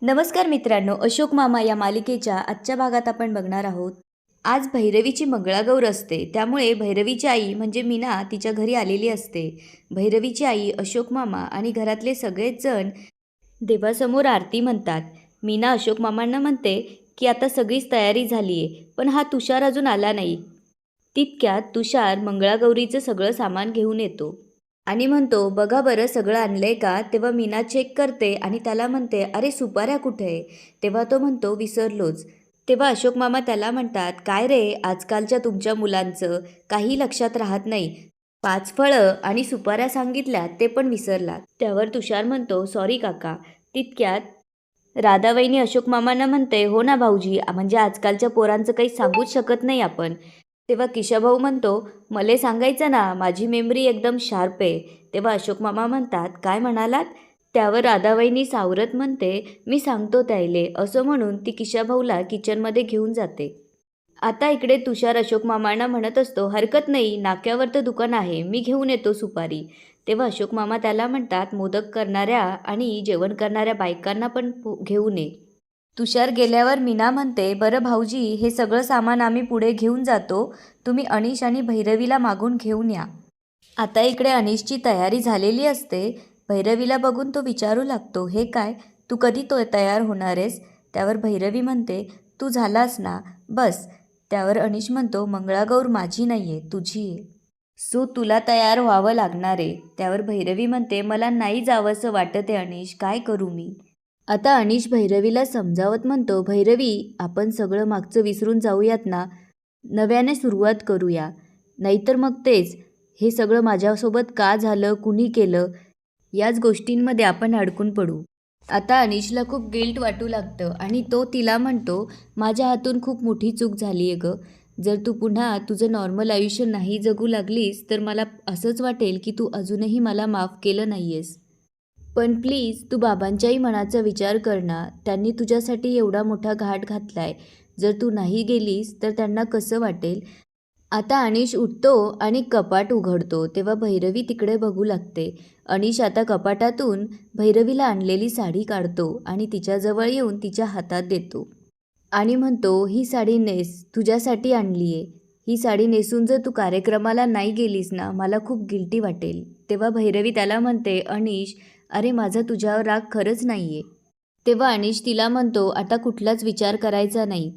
नमस्कार मित्रांनो, अशोक मामा या मालिकेच्या आजच्या भागात आपण बघणार आहोत. आज भैरवीची मंगळागौर असते, त्यामुळे भैरवीची आई म्हणजे मीना तिच्या घरी आलेली असते. भैरवीची आई, अशोक मामा आणि घरातले सगळेच जण देवासमोर आरती म्हणतात. मीना अशोक मामांना म्हणते की आता सगळीच तयारी झाली आहे, पण हा तुषार अजून आला नाही. तितक्यात तुषार मंगळागौरीचं सगळं सामान घेऊन येतो आणि म्हणतो, बघा बरं सगळं आणलंय का? तेव्हा मीना चेक करते आणि त्याला म्हणते, अरे सुपाऱ्या कुठे आहे? तेव्हा तो म्हणतो, विसरलोच. तेव्हा अशोक मामा त्याला म्हणतात, काय रे, आजकालच्या तुमच्या मुलांचं काही लक्षात राहत नाही. 5 फळं आणि सुपाऱ्या सांगितल्या ते पण विसरलात. त्यावर तुषार म्हणतो, सॉरी काका. तितक्यात राधावहिनी अशोक मामांना म्हणते, हो ना भाऊजी, म्हणजे आजकालच्या पोरांचं काही सांगूच शकत नाही आपण. तेव्हा किशाभाऊ म्हणतो, मले सांगायचं ना, माझी मेमरी एकदम शार्प आहे. तेव्हा अशोक मामा म्हणतात, काय म्हणालात? त्यावर राधावहिनी सावरत म्हणते, मी सांगतो त्यायले, असं म्हणून ती किशाभाऊला किचनमध्ये घेऊन जाते. आता इकडे तुषार अशोक मामांना म्हणत असतो, हरकत नाही, नाक्यावर तर दुकान आहे, मी घेऊन येतो सुपारी. तेव्हा अशोक मामा त्याला म्हणतात, मोदक करणाऱ्या आणि जेवण करणाऱ्या बायकांना पण घेऊन ये. तुषार गेल्यावर मीना म्हणते, बरं भाऊजी, हे सगळं सामान आम्ही पुढे घेऊन जातो, तुम्ही अनिश आणि भैरवीला मागून घेऊन या. आता इकडे अनिशची तयारी झालेली असते. भैरवीला बघून तो विचारू लागतो, हे काय, तू कधी तो तयार होणार आहेस? त्यावर भैरवी म्हणते, तू झालास ना, बस. त्यावर अनिश म्हणतो, मंगळागौर माझी नाही आहे, तुझी आहे, सो तुला तयार व्हावं लागणार आहे. त्यावर भैरवी म्हणते, मला नाही जावंसं वाटत आहे अनिश, काय करू मी? आता अनिश भैरवीला समजावत म्हणतो, भैरवी, आपण सगळं मागचं विसरून जाऊयात ना, नव्याने सुरुवात करूया. नाहीतर मग तेच, हे सगळं माझ्यासोबत का झालं, कुणी केलं, याच गोष्टींमध्ये आपण अडकून पडू. आता अनिशला खूप गिल्ट वाटू लागतं आणि तो तिला म्हणतो, माझ्या हातून खूप मोठी चूक झाली आहे गं. जर तू पुन्हा तुझं नॉर्मल आयुष्य नाही जगू लागलीस तर मला असंच वाटेल की तू अजूनही मला माफ केलं नाही आहेस. पण प्लीज तू बाबांच्याही मनाचा विचार कर ना, त्यांनी तुझ्यासाठी एवढा मोठा घाट घातलाय. जर तू नाही गेलीस तर त्यांना कसं वाटेल? आता अनिश उठतो आणि कपाट उघडतो. तेव्हा भैरवी तिकडे बघू लागते. अनिश आता कपाटातून भैरवीला आणलेली साडी काढतो आणि तिच्याजवळ येऊन तिच्या हातात देतो आणि म्हणतो, ही साडी नेस, तुझ्यासाठी आणली आहे. ही साडी नेसून जर तू कार्यक्रमाला नाही गेलीस ना, मला खूप गिल्टी वाटेल. तेव्हा भैरवी त्याला म्हणते, अनिश, अरे माझा तुझ्यावर राग खरंच नाही आहे. तेव्हा अनिश तिला म्हणतो, आता कुठलाच विचार करायचा नाही,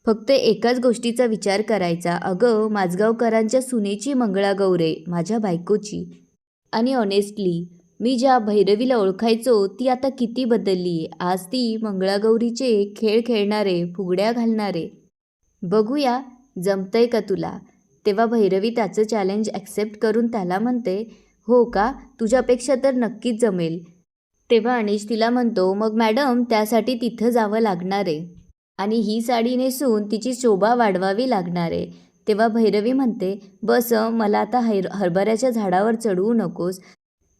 फक्त एकाच गोष्टीचा विचार करायचा. अगं, माझगावकरांच्या सुनेची मंगळागौर आहे, माझ्या बायकोची. आणि ऑनेस्टली, मी ज्या भैरवीला ओळखायचो ती आता किती बदलली आहे. आज ती मंगळागौरीचे खेळ खेळणारे, फुगड्या घालणारे. बघूया जमतंय का तुला? तेव्हा भैरवी त्याचं चॅलेंज ॲक्सेप्ट करून त्याला म्हणते, हो का, तुझ्यापेक्षा तर नक्कीच जमेल. तेव्हा अनिश तिला म्हणतो, मग मॅडम, त्यासाठी तिथं जावं लागणार आहे आणि ही साडी नेसून तिची शोभा वाढवावी लागणार आहे. तेव्हा भैरवी म्हणते, बस, मला आता हरभऱ्याच्या झाडावर चढवू नकोस.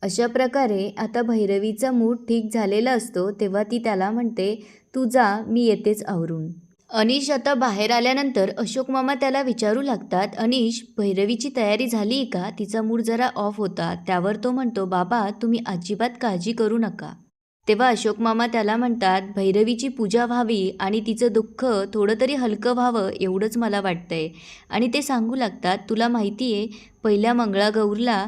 अशा प्रकारे आता भैरवीचा मूड ठीक झालेला असतो. तेव्हा ती त्याला म्हणते, तू जा, मी येतेच आवरून. अनिश आता बाहेर आल्यानंतर अशोक मामा त्याला विचारू लागतात, अनिश, भैरवीची तयारी झाली का? तिचा मूड जरा ऑफ होता. त्यावर तो म्हणतो, बाबा, तुम्ही अजिबात काळजी करू नका. तेव्हा अशोक मामा त्याला म्हणतात, भैरवीची पूजा व्हावी आणि तिचं दुःख थोडं तरी हलकं व्हावं एवढंच मला वाटतंय. आणि ते सांगू लागतात, तुला माहिती आहे, पहिल्या मंगळागौरला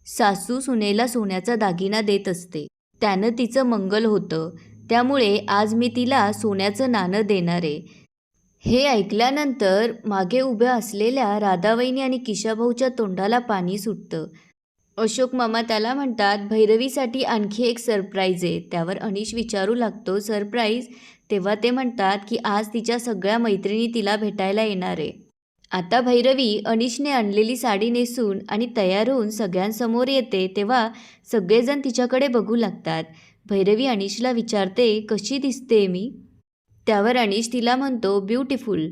सासू सुनेला सोन्याचा दागिना देत असते, त्यानं तिचं मंगल होतं. त्यामुळे आज मी तिला सोन्याचं नाणं देणार आहे. हे ऐकल्यानंतर मागे उभ्या असलेल्या राधावहिनी आणि किशाभाऊच्या तोंडाला पाणी सुटतं. अशोक मामा त्याला म्हणतात, भैरवीसाठी आणखी एक सरप्राईज आहे. त्यावर अनिश विचारू लागतो, सरप्राईज? तेव्हा ते म्हणतात की आज तिच्या सगळ्या मैत्रिणी तिला भेटायला येणार आहे. आता भैरवी अनिशने आणलेली साडी नेसून आणि तयार होऊन सगळ्यांसमोर येते. तेव्हा सगळेजण तिच्याकडे बघू लागतात. भैरवी अनिशला विचारते, कशी दिसते मी? त्यावर अनिश तिला म्हणतो, ब्युटिफुल.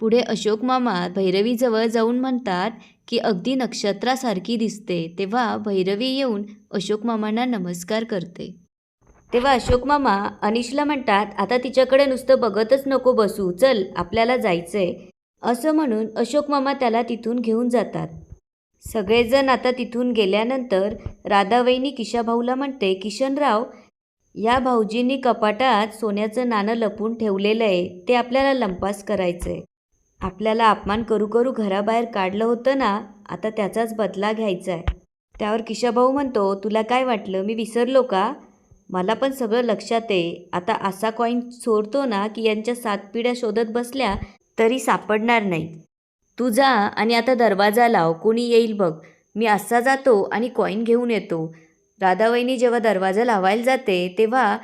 पुढे अशोक मामा भैरवीजवळ जाऊन म्हणतात की अगदी नक्षत्रासारखी दिसते. तेव्हा भैरवी येऊन अशोक मामांना नमस्कार करते. तेव्हा अशोक मामा अनिशला म्हणतात, आता तिच्याकडे नुसतं बघतच नको बसू, चल आपल्याला जायचंय. असं म्हणून अशोक मामा त्याला तिथून घेऊन जातात. सगळेजण आता तिथून गेल्यानंतर राधावहिनी किशाभाऊला म्हणते, किशनराव, या भाऊजींनी कपाटात सोन्याचं नाणं लपून ठेवलेलं आहे, ते आपल्याला लंपास करायचं आहे. आपल्याला अपमान करू करू घराबाहेर काढलं होतं ना, आता त्याचाच बदला घ्यायचा आहे. त्यावर किशाभाऊ म्हणतो, तुला काय वाटलं मी विसरलो का? मला पण सगळं लक्षात आहे. आता असा कॉईन चोरतो ना की यांच्या 7 पिढ्या शोधत बसल्या तरी सापडणार नाही. तू जा आणि आता दरवाजा लाव, कोणी येईल बघ. मी असा जातो आणि कॉईन घेऊन येतो. राधावहिनी जेव्हा दरवाजा लावायला जाते तेव्हा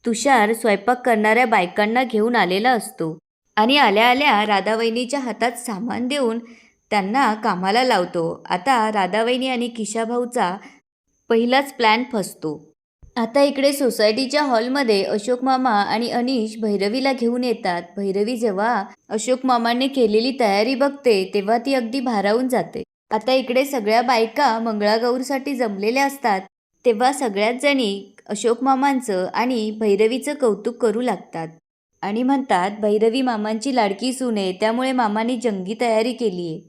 तुषार स्वयंपाक करणाऱ्या बायकांना घेऊन आलेला असतो आणि आल्या आल्या राधावहिनीच्या हातात सामान देऊन त्यांना कामाला लावतो. आता राधावहिनी आणि किशाभाऊचा पहिलाच प्लॅन फसतो. आता इकडे सोसायटीच्या हॉलमध्ये अशोक मामा आणि अनीश भैरवीला घेऊन येतात. भैरवी जेव्हा अशोक मामांनी केलेली तयारी बघते तेव्हा ती अगदी भारावून जाते. आता इकडे सगळ्या बायका मंगळागौरसाठी जमलेल्या असतात. तेव्हा सगळ्याच जणी अशोक मामांचं आणि भैरवीचं कौतुक करू लागतात आणि म्हणतात, भैरवी मामांची लाडकी सून आहे, त्यामुळे मामांनी जंगी तयारी केली आहे.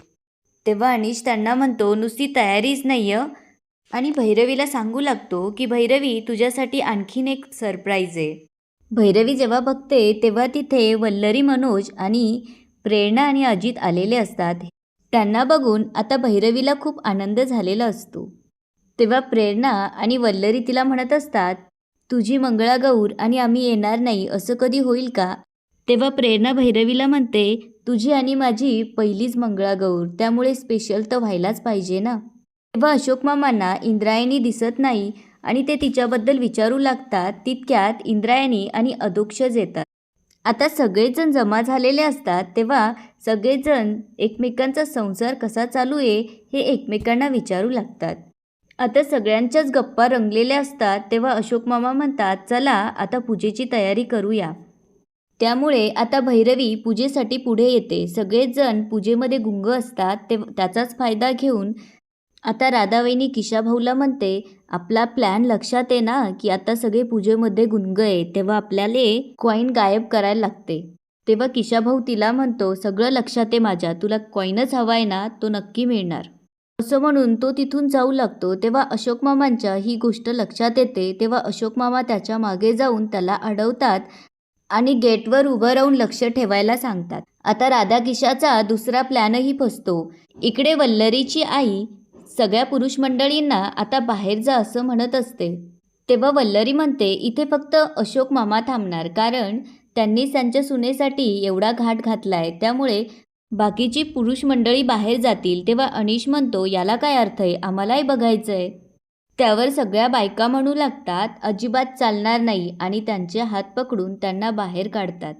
तेव्हा अनीश त्यांना म्हणतो, नुसती तयारीच नाही आणि भैरवीला सांगू लागतो की भैरवी तुझ्यासाठी आणखीन एक सरप्राईज आहे. भैरवी जेव्हा बघते तेव्हा तिथे वल्लरी, मनोज आणि प्रेरणा आणि अजित आलेले असतात. त्यांना बघून आता भैरवीला खूप आनंद झालेला असतो. तेव्हा प्रेरणा आणि वल्लरी तिला म्हणत असतात, तुझी मंगळागौर आणि आम्ही येणार नाही असं कधी होईल का? तेव्हा प्रेरणा भैरवीला म्हणते, तुझी आणि माझी पहिलीच मंगळागौर, त्यामुळे स्पेशल तर व्हायलाच पाहिजे ना. तेव्हा अशोक मामांना इंद्रायणी दिसत नाही आणि ते तिच्याबद्दल विचारू लागतात. तितक्यात इंद्रायणी आणि अधोक्षज येतात. आता सगळेजण जमा झालेले असतात. तेव्हा सगळेजण एकमेकांचा संसार कसा चालू आहे हे एकमेकांना विचारू लागतात. आता सगळ्यांच्याच गप्पा रंगलेल्या असतात. तेव्हा अशोक मामा म्हणतात, चला आता पूजेची तयारी करूया. त्यामुळे आता भैरवी पूजेसाठी पुढे येते. सगळेच जण पूजेमध्ये गुंग असतात. त्याचाच फायदा घेऊन आता राधावहिनी किशाभाऊला म्हणते, आपला प्लॅन लक्षात आहे ना की आता सगळे पूजेमध्ये गुंग आहे, तेव्हा आपल्याला कॉईन गायब करायला लागते. तेव्हा किशाभाऊ तिला म्हणतो, सगळं लक्षात आहे माझ्या, तुला कॉईनच हवा आहे ना, तो नक्की मिळणार. असं म्हणून तो तिथून जाऊ लागतो. तेव्हा अशोक मामांच्या ही गोष्ट लक्षात येते. तेव्हा अशोक मामा त्याच्या मागे जाऊन त्याला अडवतात आणि गेटवर उभं राहून लक्ष ठेवायला सांगतात. आता राधा किशाचा दुसरा प्लॅनही फसतो. इकडे वल्लरीची आई सगळ्या पुरुष मंडळींना आता बाहेर जा असं म्हणत असते. तेव्हा वल्लरी म्हणते, इथे फक्त अशोक मामा थांबणार, कारण त्यांनीच त्यांच्या सुनेसाठी एवढा घाट घातलाय, त्यामुळे बाकीची पुरुष मंडळी बाहेर जातील. तेव्हा अनीश म्हणतो, याला काय अर्थ आहे, आम्हालाही बघायचंय. त्यावर सगळ्या बायका म्हणू लागतात, अजिबात चालणार नाही आणि त्यांचे हात पकडून त्यांना बाहेर काढतात.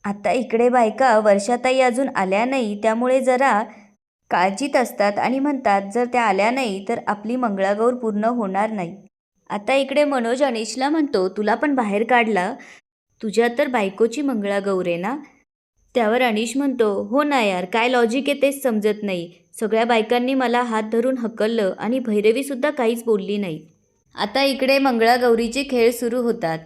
आता इकडे बायका वर्षाताई अजून आल्या नाही, त्यामुळे जरा काळजीत असतात आणि म्हणतात, जर त्या आल्या नाही तर आपली मंगळागौर पूर्ण होणार नाही. आता इकडे मनोज अनीशला म्हणतो, तुला पण बाहेर काढला, तुझ्या तर बायकोची मंगळागौर आहे ना. त्यावर अनीश म्हणतो, हो ना यार, काय लॉजिक आहे तेच समजत नाही. सगळ्या बायकांनी मला हात धरून हकललं आणि भैरवीसुद्धा काहीच बोलली नाही. आता इकडे मंगळागौरीचे खेळ सुरू होतात.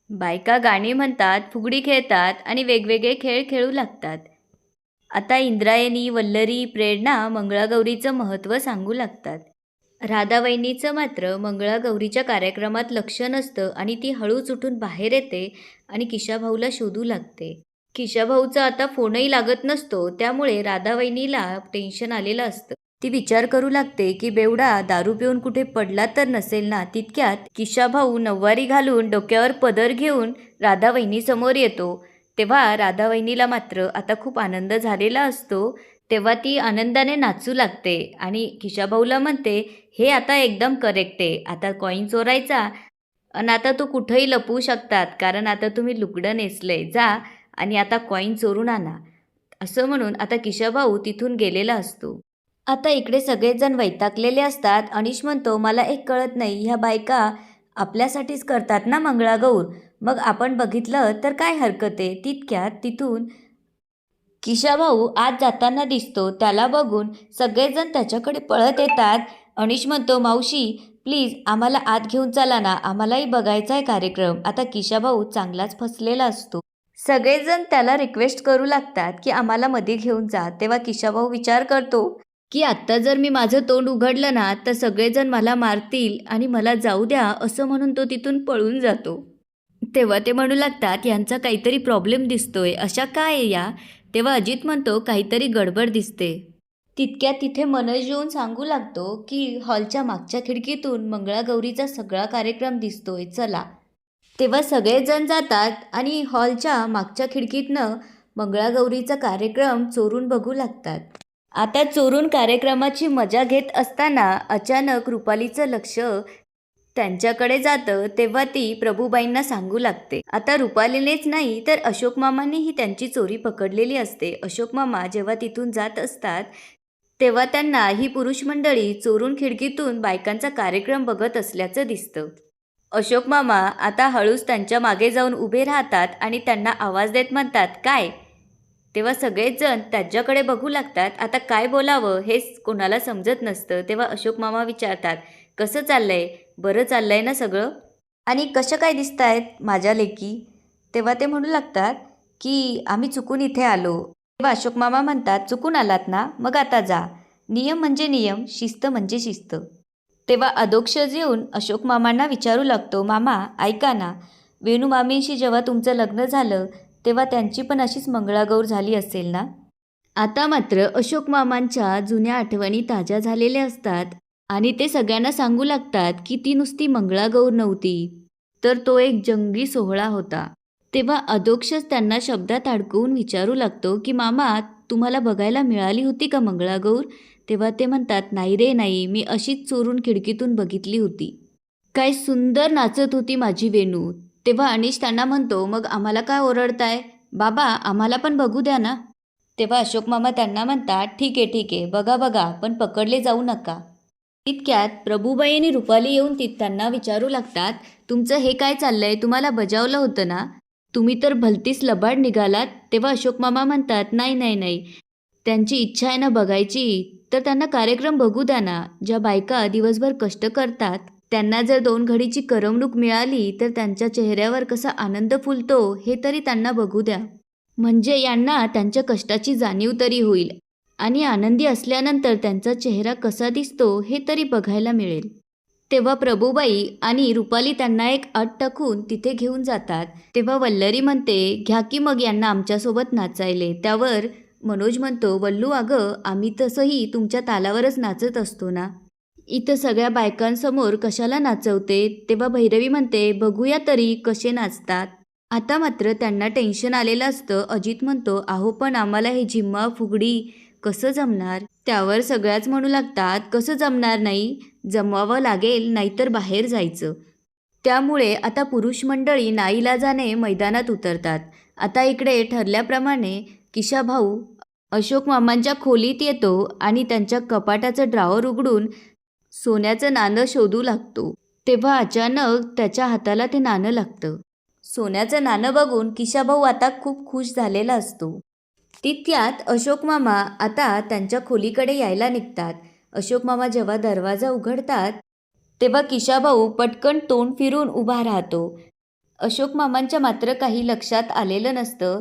बायका गाणी म्हणतात, फुगडी खेळतात आणि वेगवेगळे खेळ खेळू लागतात. आता इंद्रायणी, वल्लरी, प्रेरणा मंगळागौरीचं महत्त्व सांगू लागतात. राधावहिनीचं मात्र मंगळागौरीच्या कार्यक्रमात लक्ष नसतं आणि ती हळूच उठून बाहेर येते आणि किशाभाऊला शोधू लागते. किशाभाऊचा आता फोनही लागत नसतो, त्यामुळे राधावहिनीला टेन्शन आलेलं असतं. ती विचार करू लागते की बेवडा दारू पिऊन कुठे पडला तर नसेल ना. तितक्यात किशाभाऊ नऊवारी घालून डोक्यावर पदर घेऊन राधावहिनीसमोर येतो. तेव्हा राधावहिनीला मात्र आता खूप आनंद झालेला असतो. तेव्हा ती आनंदाने नाचू लागते आणि किशाभाऊला म्हणते, हे आता एकदम करेक्ट आहे, आता कॉईन चोरायचा आणि आता तू कुठंही लपवू शकतात, कारण आता तुम्ही लुगडं नेसलंय, जा आणि आता कॉईन चोरून आणा. असं म्हणून आता किशाभाऊ तिथून गेलेला असतो. आता इकडे सगळेजण वैतागलेले असतात. अनीश म्हणतो, मला एक कळत नाही, ह्या बायका आपल्यासाठीच करतात ना मंगळागौर, मग आपण बघितलं तर काय हरकत आहे. तितक्यात तिथून किशाभाऊ आत जाताना दिसतो. त्याला बघून सगळेजण त्याच्याकडे पळत येतात. अनीश म्हणतो, मावशी प्लीज आम्हाला आत घेऊन चला ना, आम्हालाही बघायचा आहे कार्यक्रम. आता किशाभाऊ चांगलाच फसलेला असतो. सगळेजण त्याला रिक्वेस्ट करू लागतात की आम्हाला मध्ये घेऊन जा. तेव्हा किशाभाऊ विचार करतो, की आत्ता जर मी माझं तोंड उघडलं ना तर सगळेजण मला मारतील आणि मला जाऊ द्या असं म्हणून तो तिथून पळून जातो. तेव्हा ते म्हणू लागतात यांचा काहीतरी प्रॉब्लेम दिसतोय, अशा काय आहे या? तेव्हा अजित म्हणतो काहीतरी गडबड दिसते. तितक्यात तिथे मनोज येऊन सांगू लागतो की हॉलच्या मागच्या खिडकीतून मंगळागौरीचा सगळा कार्यक्रम दिसतोय, चला. तेव्हा सगळेजण जातात आणि हॉलच्या मागच्या खिडकीतनं मंगळागौरीचा कार्यक्रम चोरून बघू लागतात. आता चोरून कार्यक्रमाची मजा घेत असताना अचानक रुपालीचं लक्ष त्यांच्याकडे जातं. तेव्हा ती प्रभूबाईंना सांगू लागते. आता रुपालीनेच नाही तर अशोक मामांनीही त्यांची चोरी पकडलेली असते. अशोक मामा जेव्हा तिथून जात असतात तेव्हा त्यांना ही पुरुष मंडळी चोरून खिडकीतून बायकांचा कार्यक्रम बघत असल्याचं दिसतं. अशोक मामा आता हळूच त्यांच्या मागे जाऊन उभे राहतात आणि त्यांना आवाज देत म्हणतात, काय? तेव्हा सगळेच जण त्यांच्याकडे बघू लागतात. आता काय बोलावं हेच कोणाला समजत नसतं. तेव्हा अशोक मामा विचारतात, कसं चाललंय? बरं चाललंय ना सगळं? आणि कशा काय दिसत आहेत माझ्या लेकी? तेव्हा ते म्हणू लागतात की आम्ही चुकून इथे आलो. तेव्हा अशोक मामा म्हणतात, चुकून आलात ना, मग आता जा. नियम म्हणजे नियम, शिस्त म्हणजे शिस्त. तेव्हा अधोक्षज येऊन अशोक मामांना विचारू लागतो, मामा ऐका ना, वेणू मामींशी जेव्हा तुमचं लग्न झालं तेव्हा त्यांची पण अशीच मंगळागौर झाली असेल ना? आता मात्र अशोक मामांच्या जुन्या आठवणी ताज्या झालेल्या असतात आणि ते सगळ्यांना सांगू लागतात की ती नुसती मंगळागौर नव्हती, तर तो एक जंगी सोहळा होता. तेव्हा अधोक्षज त्यांना शब्दात अडकवून विचारू लागतो की मामा, तुम्हाला बघायला मिळाली होती का मंगळागौर? तेव्हा ते म्हणतात, नाही रे नाही, मी अशीच चोरून खिडकीतून बघितली होती. काय सुंदर नाचत होती माझी वेणू. तेव्हा अनिश त्यांना म्हणतो, मग आम्हाला काय ओरडताय? बाबा आम्हाला पण बघू द्या ना. तेव्हा अशोक मामा त्यांना म्हणतात, ठीक आहे ठीक आहे, बघा बघा, पण पकडले जाऊ नका. इतक्यात प्रभूबाई आणि रुपाली येऊन त्यांना विचारू लागतात, तुमचं हे काय चाललंय? तुम्हाला बजावलं होतं ना, तुम्ही तर भलतीच लबाड निघालात. तेव्हा अशोक मामा म्हणतात, नाही नाही नाही, त्यांची इच्छा आहे ना बघायची, तर त्यांना कार्यक्रम बघू द्या ना. ज्या बायका दिवसभर कष्ट करतात त्यांना जर 2 घडीची करमणूक मिळाली तर त्यांच्या चेहऱ्यावर कसा आनंद फुलतो हे तरी त्यांना बघू द्या. म्हणजे यांना त्यांच्या कष्टाची जाणीव तरी होईल आणि आनंदी असल्यानंतर त्यांचा चेहरा कसा दिसतो हे तरी बघायला मिळेल. तेव्हा प्रभूबाई आणि रुपाली त्यांना एक अट टाकून तिथे घेऊन जातात. तेव्हा वल्लरी म्हणते, घ्या की मग यांना आमच्यासोबत नाचायले. त्यावर मनोज म्हणतो, वल्लू अगं, आम्ही तसंही तुमच्या तालावरच नाचत असतो ना, इथं सगळ्या बायकांसमोर कशाला नाचवते? तेव्हा भैरवी म्हणते, बघूया तरी कसे नाचतात. आता मात्र त्यांना टेन्शन आलेलं असतं. अजित म्हणतो, अहो पण आम्हाला हे झिम्मा फुगडी कसं जमणार? त्यावर सगळ्याच म्हणू लागतात, कसं जमणार नाही? जमवावं लागेल, नाहीतर बाहेर जायचं. त्यामुळे आता पुरुष मंडळी नाईलाजाने मैदानात उतरतात. आता इकडे ठरल्याप्रमाणे किशा भाऊ अशोक मामांच्या खोलीत येतो आणि त्यांच्या कपाटाचं ड्रॉवर उघडून सोन्याचं नाणं शोधू लागतो. तेव्हा अचानक त्याच्या हाताला ते नाणं लागतं. सोन्याचं नाणं बघून किशाभाऊ आता खूप खुश झालेला असतो. तितक्यात अशोक मामा आता त्यांच्या खोलीकडे यायला निघतात. अशोक मामा जेव्हा दरवाजा उघडतात तेव्हा किशाभाऊ पटकन तोंड फिरून उभा राहतो. अशोक मामांच्या मात्र काही लक्षात आलेलं नसतं.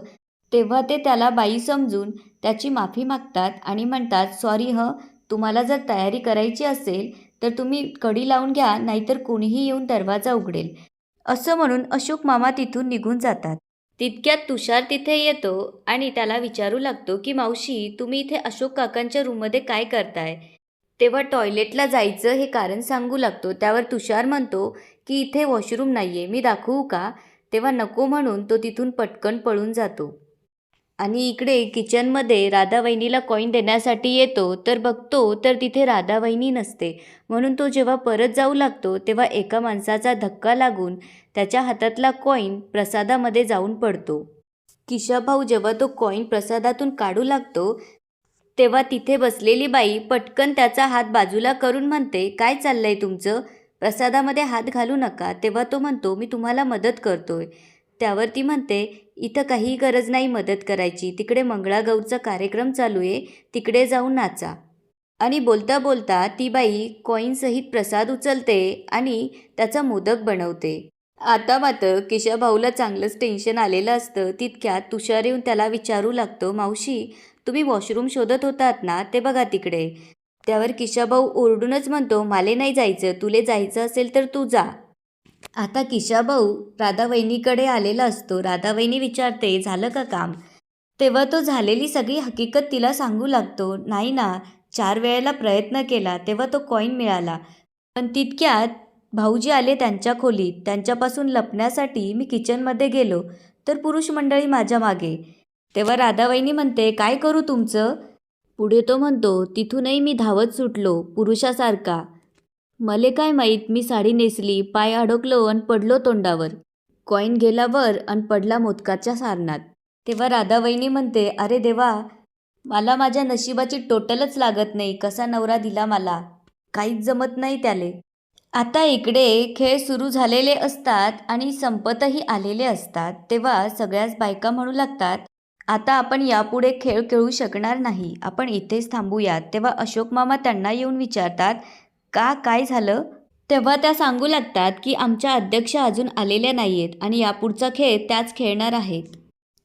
तेव्हा ते त्याला बाई समजून त्याची माफी मागतात आणि म्हणतात, सॉरी तुम्हाला जर तयारी करायची असेल तर तुम्ही कडी लावून घ्या, नाहीतर कोणीही येऊन दरवाजा उघडेल. असं म्हणून अशोक मामा तिथून निघून जातात. तितक्यात तुषार तिथे येतो आणि त्याला विचारू लागतो की मावशी, तुम्ही इथे अशोक काकांच्या रूममध्ये काय करताय? तेव्हा टॉयलेटला जायचं हे कारण सांगू लागतो. त्यावर तुषार म्हणतो की इथे वॉशरूम नाही आहे, मी दाखवू का? तेव्हा नको म्हणून तो तिथून पटकन पळून जातो. आणि इकडे किचनमध्ये राधावहिनीला कॉईन देण्यासाठी येतो तर बघतो तर तिथे राधावहिनी नसते. म्हणून तो जेव्हा परत जाऊ लागतो तेव्हा एका माणसाचा धक्का लागून त्याच्या हातातला कॉईन प्रसादामध्ये जाऊन पडतो. किशाभाऊ जेव्हा तो कॉईन प्रसादातून काढू लागतो तेव्हा तिथे बसलेली बाई पटकन त्याचा हात बाजूला करून म्हणते, काय चाललंय तुमचं? प्रसादामध्ये हात घालू नका. तेव्हा तो म्हणतो, मी तुम्हाला मदत करतोय. त्यावर ती म्हणते, इथं काही गरज नाही मदत करायची, तिकडे मंगळागौरचा कार्यक्रम चालू आहे, तिकडे जाऊन नाचा. आणि बोलता बोलता ती बाई कॉईनसहित प्रसाद उचलते आणि त्याचा मोदक बनवते. आता मात्र किशाभाऊला चांगलंच टेन्शन आलेलं असतं. तितक्यात तुषार येऊन त्याला विचारू लागतो, मावशी तुम्ही वॉशरूम शोधत होतात ना, ते बघा तिकडे. त्यावर किशाभाऊ ओरडूनच म्हणतो, माले नाही जायचं, तुले जायचं असेल तर तू जा. आता किशाभाऊ राधावहिनीकडे आलेला असतो. राधावहिनी विचारते, झालं का काम? तेव्हा तो झालेली सगळी हकीकत तिला सांगू लागतो. नाही ना, 4 वेळेला प्रयत्न केला तेव्हा तो कॉईन मिळाला, पण तितक्यात भाऊजी आले त्यांच्या खोलीत. त्यांच्यापासून लपण्यासाठी मी किचनमध्ये गेलो तर पुरुष मंडळी माझ्या मागे. तेव्हा राधावहिनी म्हणते, काय करू तुमचं? पुढे तो म्हणतो, तिथूनही मी धावत सुटलो पुरुषासारखा. मले काय माहीत, मी साडी नेसली, पाय अडकलो आणि पडलो तोंडावर. कॉईन गेला वर आणि पडला मोदकाच्या सारणात. तेव्हा राधावहिनी म्हणते, अरे देवा, मला माझ्या नशिबाची टोटलच लागत नाही. कसा नवरा दिला मला, काहीच जमत नाही त्याले. आता इकडे खेळ सुरू झालेले असतात आणि संपतही आलेले असतात. तेव्हा सगळ्याच बायका म्हणू लागतात, आता आपण यापुढे खेळ खेळू शकणार नाही, आपण इथेच थांबूयात. तेव्हा अशोक मामा त्यांना येऊन विचारतात, का, काय झालं? तेव्हा त्या सांगू लागतात की आमच्या अध्यक्षा अजून आलेल्या नाही आहेत आणि यापुढचा खेळ त्याच खेळणार आहेत.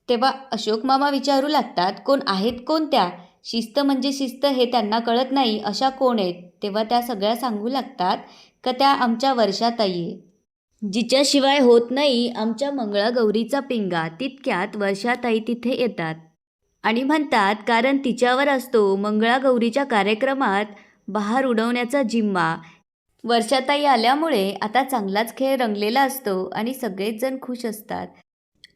तेव्हा अशोक मामा विचारू लागतात, कोण आहेत कोण त्या? शिस्त म्हणजे शिस्त हे त्यांना कळत नाही अशा कोण आहेत? तेव्हा त्या सगळ्या सांगू लागतात का त्या आमच्या वर्षाताई आहे, जिच्याशिवाय होत नाही आमच्या मंगळागौरीचा पिंगा. तितक्यात वर्षाताई तिथे येतात आणि म्हणतात, कारण तिच्यावर असतो मंगळागौरीच्या कार्यक्रमात बहार उडवण्याचा जिम्मा. वर्षाताई आल्यामुळे आता चांगलाच खेळ रंगलेला असतो आणि सगळेच जण खुश असतात.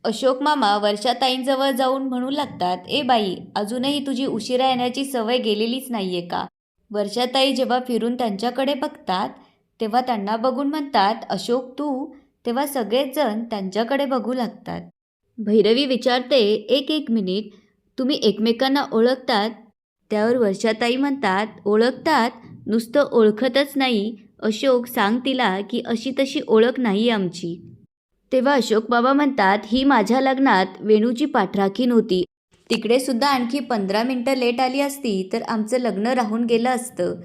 अशोक मामा वर्षाताईंजवळ जाऊन म्हणू लागतात, ए बाई, अजूनही तुझी उशिरा येण्याची सवय गेलेलीच नाहीये का? वर्षाताई जेव्हा फिरून त्यांच्याकडे बघतात तेव्हा त्यांना बघून म्हणतात, अशोक तू? तेव्हा सगळेच जण त्यांच्याकडे बघू लागतात. भैरवी विचारते, एक मिनिट, तुम्ही एकमेकांना ओळखतात? त्यावर वर्षाताई म्हणतात, ओळखतात? नुसतं ओळखतच नाही, अशोक सांग तिला की अशी तशी ओळख नाही आमची. तेव्हा अशोक बाबा म्हणतात, ही माझ्या लग्नात वेणूची पाठराखीण होती. तिकडे सुद्धा आणखी 15 मिनटं लेट आली असती तर आमचं लग्न राहून गेलं असतं.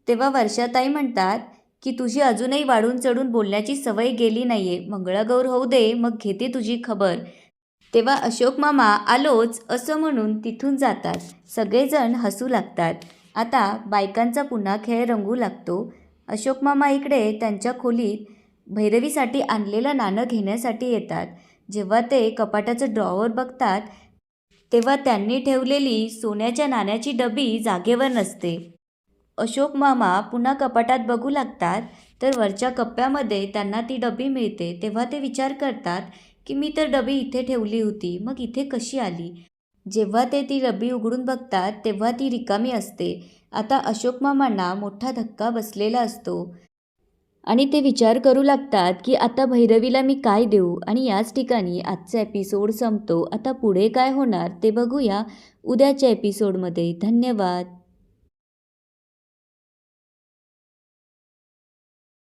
तेव्हा वर्षाताई म्हणतात की तुझी अजूनही वाढून चढून बोलण्याची सवय गेली नाहीये, मंगळागौर होऊ दे मग घेते तुझी खबर. तेव्हा अशोक मामा आलोच असं म्हणून तिथून जातात. सगळेजण हसू लागतात. आता बायकांचा पुन्हा खेळ रंगू लागतो. अशोक मामा इकडे त्यांच्या खोलीत भैरवीसाठी आणलेलं नाणं घेण्यासाठी येतात. जेव्हा ते कपाटाचं ड्रॉवर बघतात तेव्हा त्यांनी ठेवलेली सोन्याच्या नाण्याची डबी जागेवर नसते. अशोक मामा पुन्हा कपाटात बघू लागतात तर वरच्या कप्प्यामध्ये त्यांना ती डबी मिळते. तेव्हा ते विचार करतात की मी तर डबी इथे ठेवली होती, मग इथे कशी आली? जेव्हा ते ती डबी उघडून बघतात तेव्हा ती रिकामी असते. आता अशोक मामांना मोठा धक्का बसलेला असतो आणि ते विचार करू लागतात की आता भैरवीला मी काय देऊ. आणि याच ठिकाणी आजचा एपिसोड संपतो. आता पुढे काय होणार ते बघूया उद्याच्या एपिसोडमध्ये. धन्यवाद.